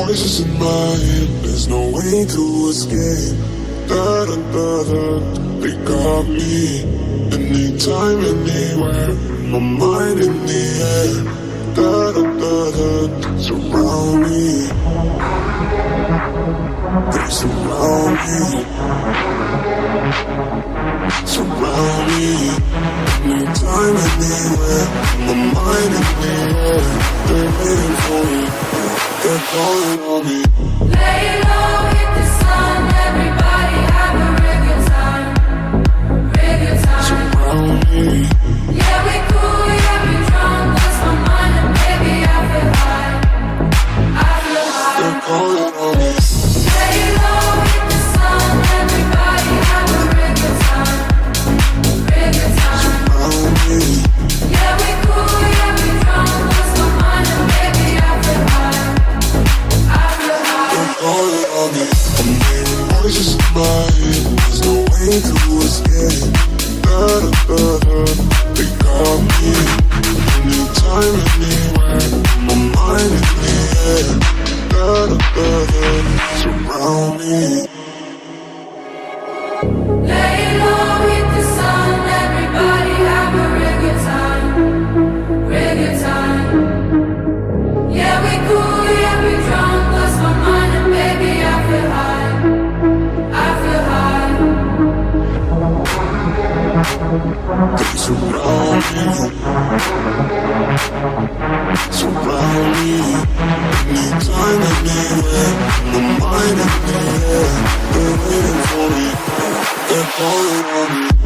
voices in my head, there's no way to escape. Da da da da, they got me. Anytime, anywhere, my mind in the air. Da da da da, surround me. They surround me. Surround me. Anytime, anywhere, my mind in the air. They're waiting for me. They're calling on me. Lay low, hit the sun. Everybody have a real good time. Real good time. Surround me. Yeah, we cool, yeah, we drunk. Lost my mind and baby, I feel high. I feel high. They're calling on me. Lay low, hit the sun. Everybody have a real good time. Real good time. Surround me. Yeah, we cool, yeah, we drunk. Lost my mind and baby, I feel high. I feel high. They're calling on me. I'm hearing voices in my head, there's no way to escape. Da da da da, they got me. Anytime, anywhere, my mind in the air. Da da da da, surround me. Lay low, hit the sun. Everybody have a real good time. Real good time. Yeah, we cool, yeah, we drunk. Lost my mind and baby, I feel high. I feel high. They surround me. Surround me. Anytime, anywhere, my mind in the air. They're waiting for me. They're calling on me.